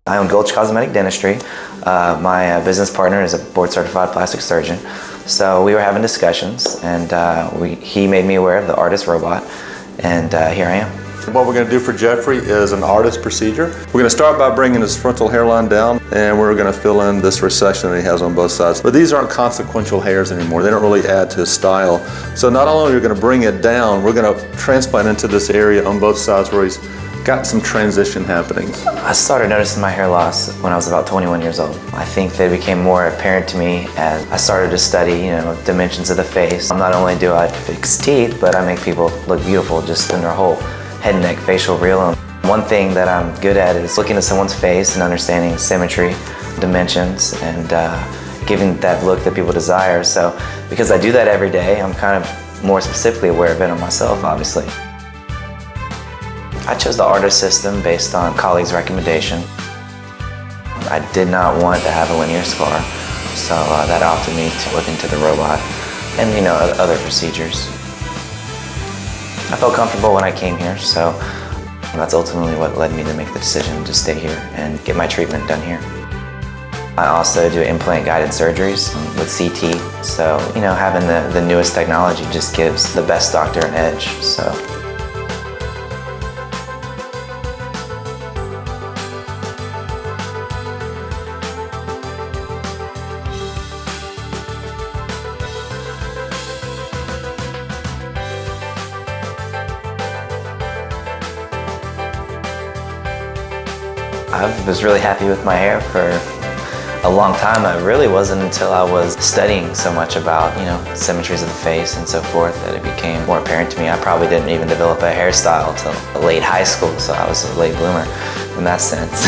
I own Gulch Cosmetic Dentistry. My business partner is a board-certified plastic surgeon. So we were having discussions, and he made me aware of the ARTIS robot, and here I am. What we're going to do for Jeffrey is an ARTIS procedure. We're going to start by bringing his frontal hairline down, and we're going to fill in this recession that he has on both sides. But these aren't consequential hairs anymore. They don't really add to his style. So not only are we going to bring it down, we're going to transplant into this area on both sides where he's got some transition happening. I started noticing my hair loss when I was about 21 years old. I think that it became more apparent to me as I started to study, dimensions of the face. Not only do I fix teeth, but I make people look beautiful just in their whole head and neck facial real. One thing that I'm good at is looking at someone's face and understanding symmetry, dimensions, and giving that look that people desire. So because I do that every day, I'm kind of more specifically aware of it on myself, obviously. I chose the ARTIS system based on colleagues' recommendation. I did not want to have a linear scar, so that opted me to look into the robot and other procedures. I felt comfortable when I came here, so that's ultimately what led me to make the decision to stay here and get my treatment done here. I also do implant-guided surgeries with CT, so having the newest technology just gives the best doctor an edge. So. I was really happy with my hair for a long time. It really wasn't until I was studying so much about, symmetries of the face and so forth that it became more apparent to me. I probably didn't even develop a hairstyle until late high school, so I was a late bloomer in that sense.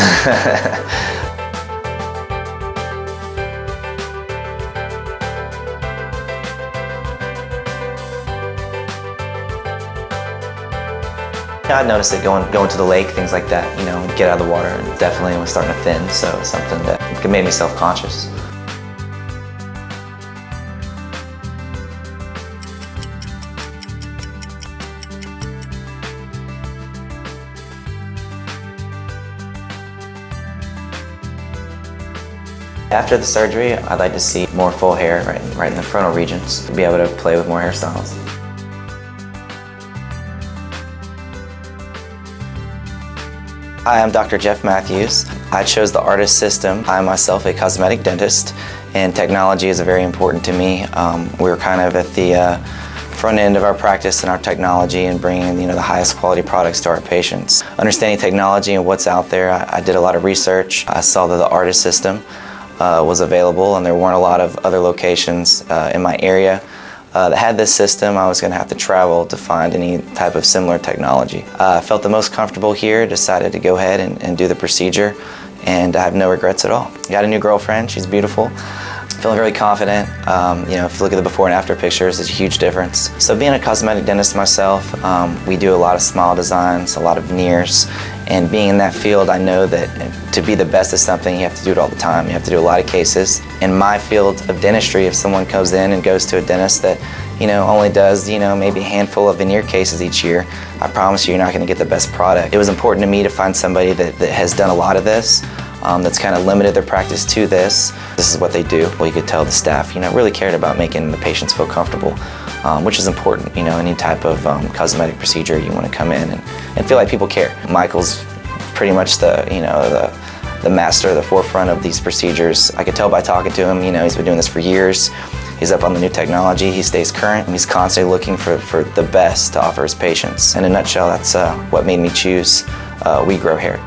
I noticed it going to the lake, things like that, get out of the water, and definitely was starting to thin, so something that made me self-conscious. After the surgery, I'd like to see more full hair right in the frontal regions, to be able to play with more hairstyles. Hi, I'm Dr. Jeff Matthews. I chose the ARTIS system. I'm myself a cosmetic dentist, and technology is very important to me. We're kind of at the front end of our practice and our technology and bringing the highest quality products to our patients. Understanding technology and what's out there, I did a lot of research. I saw that the ARTIS system was available, and there weren't a lot of other locations in my area that had this system. I was going to have to travel to find any type of similar technology. I felt the most comfortable here, decided to go ahead and do the procedure, and I have no regrets at all. Got a new girlfriend, she's beautiful. Feeling very confident. If you look at the before and after pictures, there's a huge difference. So being a cosmetic dentist myself, we do a lot of smile designs, a lot of veneers, and being in that field, I know that to be the best at something, you have to do it all the time. You have to do a lot of cases. In my field of dentistry, if someone comes in and goes to a dentist that only does maybe a handful of veneer cases each year, I promise you're not going to get the best product. It was important to me to find somebody that has done a lot of this, that's kind of limited their practice to this. This is what they do. Well, you could tell the staff, really cared about making the patients feel comfortable, which is important. Any type of cosmetic procedure, you want to come in and feel like people care. Michael's pretty much the master, the forefront of these procedures. I could tell by talking to him, he's been doing this for years. He's up on the new technology, he stays current, he's constantly looking for the best to offer his patients. In a nutshell, that's what made me choose We Grow Hair.